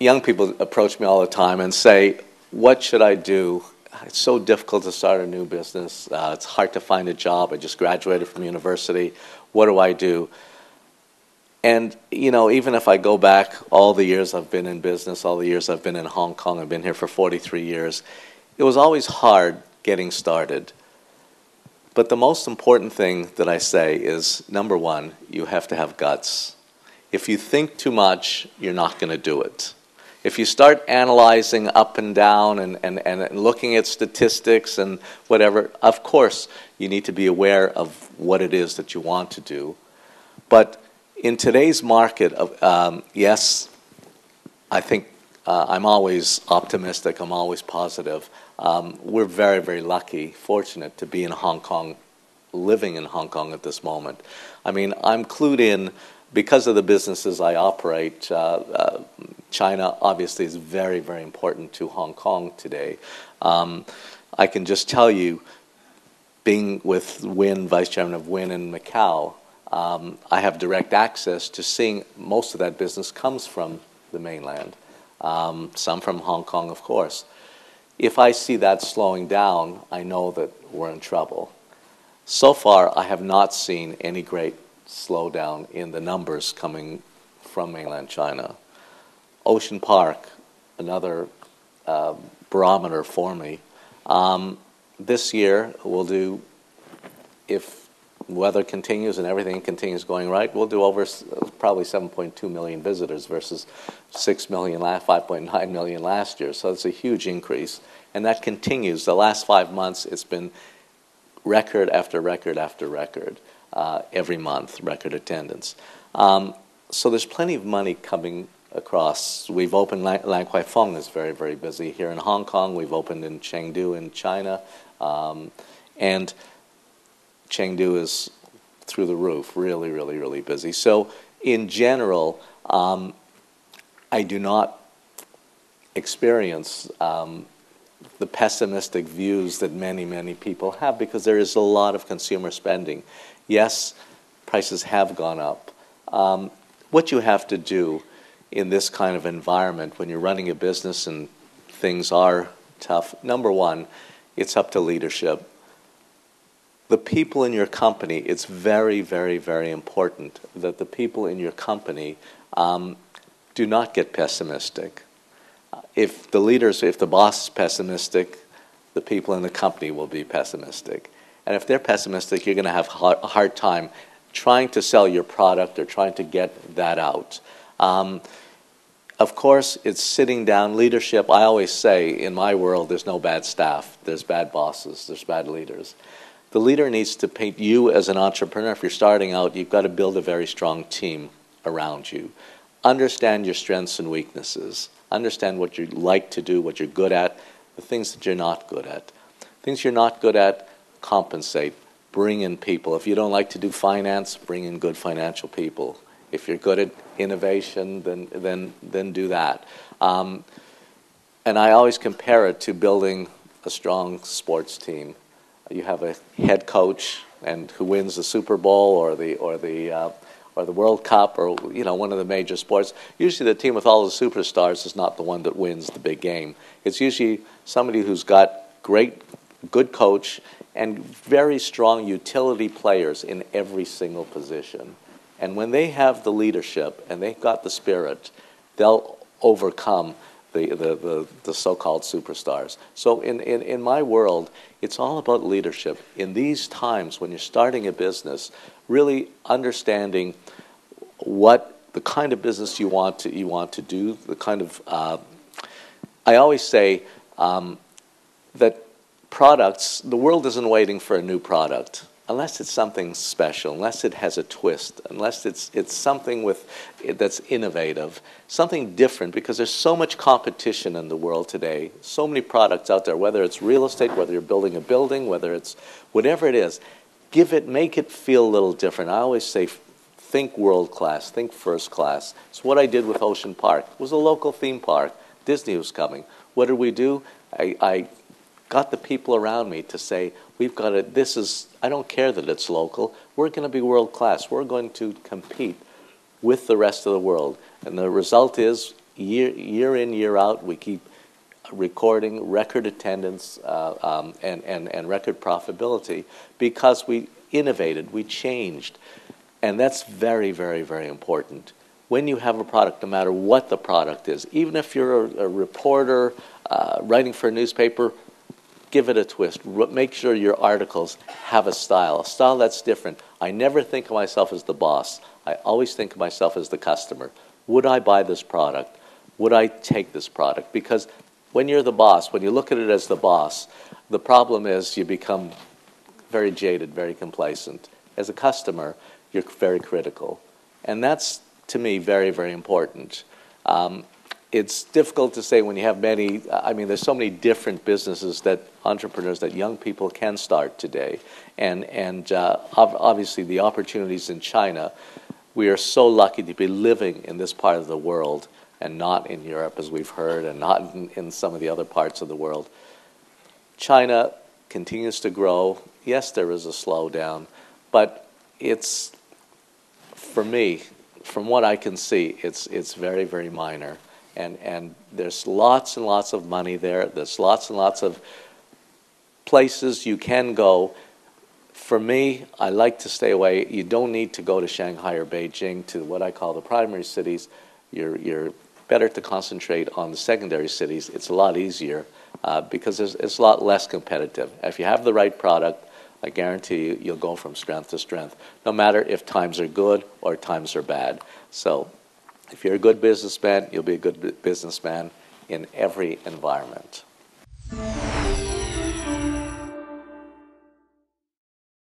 young people approach me all the time and say, what should I do? It's so difficult to start a new business. It's hard to find a job. I just graduated from university. What do I do? And, you know, even if I go back all the years I've been in business, all the years I've been in Hong Kong, I've been here for 43 years, it was always hard getting started. But the most important thing that I say is, number one, you have to have guts. If you think too much, you're not going to do it. If you start analyzing up and down and looking at statistics and whatever, of course, you need to be aware of what it is that you want to do. But in today's market, yes, I think I'm always optimistic, I'm always positive. We're very, very lucky, fortunate to be in Hong Kong, living in Hong Kong at this moment. I mean, I'm clued in because of the businesses I operate. China obviously is very, very important to Hong Kong today. I can just tell you, being with Wynn, Vice Chairman of Wynn in Macau, I have direct access to seeing most of that business comes from the mainland, some from Hong Kong, of course. If I see that slowing down, I know that we're in trouble. So far, I have not seen any great slowdown in the numbers coming from mainland China. Ocean Park, another barometer for me. This year, we'll do, if weather continues and everything continues going right, we'll do over probably 7.2 million visitors versus 6 million, 5.9 million last year. So it's a huge increase. And that continues. The last 5 months, it's been record after record after record. Every month, record attendance. So there's plenty of money coming across. We've opened, Lan Kwai Fong is very, very busy here in Hong Kong. We've opened in Chengdu in China. And Chengdu is through the roof, really, really, really busy. So in general, I do not experience the pessimistic views that many, many people have, because there is a lot of consumer spending. Yes, prices have gone up. What you have to do in this kind of environment when you're running a business and things are tough, number one, it's up to leadership. The people in your company, it's very, very, very important that the people in your company do not get pessimistic. If the boss is pessimistic, the people in the company will be pessimistic. And if they're pessimistic, you're going to have a hard time trying to sell your product or trying to get that out. Of course, it's sitting down. Leadership, I always say, in my world, there's no bad staff. There's bad bosses. There's bad leaders. The leader needs to paint you as an entrepreneur. If you're starting out, you've got to build a very strong team around you. Understand your strengths and weaknesses. Understand what you like to do, what you're good at, the things that you're not good at. Things you're not good at, compensate. Bring in people. If you don't like to do finance, bring in good financial people. If you're good at innovation, then do that. And I always compare it to building a strong sports team. You have a head coach and who wins the Super Bowl or the World Cup or one of the major sports. Usually the team with all the superstars is not the one that wins the big game. It's usually somebody who's got good coach and very strong utility players in every single position. And when they have the leadership and they've got the spirit, they'll overcome the so-called superstars. So in my world, it's all about leadership. In these times when you're starting a business, really understanding what the kind of business you want to do, the kind of I always say that products, the world isn't waiting for a new product unless it's something special, unless it has a twist, unless it's something that's innovative, something different, because there's so much competition in the world today, so many products out there, whether it's real estate, whether you're building a building, whether it's whatever it is, make it feel a little different. I always say, think world class, think first class. It's what I did with Ocean Park. It was a local theme park. Disney was coming. What did we do? I got the people around me to say, we've got to, I don't care that it's local, we're going to be world class. We're going to compete with the rest of the world. And the result is, year in, year out, we keep recording record attendance and record profitability because we innovated, we changed. And that's very, very, very important. When you have a product, no matter what the product is, even if you're a reporter writing for a newspaper, give it a twist. Make sure your articles have a style that's different. I never think of myself as the boss. I always think of myself as the customer. Would I buy this product? Would I take this product? Because when you're the boss, when you look at it as the boss, the problem is you become very jaded, very complacent. As a customer, you're very critical. And that's, to me, very, very important. It's difficult to say when you have many, there's so many different businesses that entrepreneurs, that young people can start today. And obviously the opportunities in China, we are so lucky to be living in this part of the world and not in Europe, as we've heard, and not in some of the other parts of the world. China continues to grow. Yes, there is a slowdown, but it's, for me, from what I can see, it's very, very minor. And there's lots and lots of money there. There's lots and lots of places you can go. For me, I like to stay away. You don't need to go to Shanghai or Beijing, to what I call the primary cities. You're better to concentrate on the secondary cities. It's a lot easier because it's a lot less competitive. If you have the right product, I guarantee you, you'll go from strength to strength, no matter if times are good or times are bad. So if you're a good businessman, you'll be a good businessman in every environment.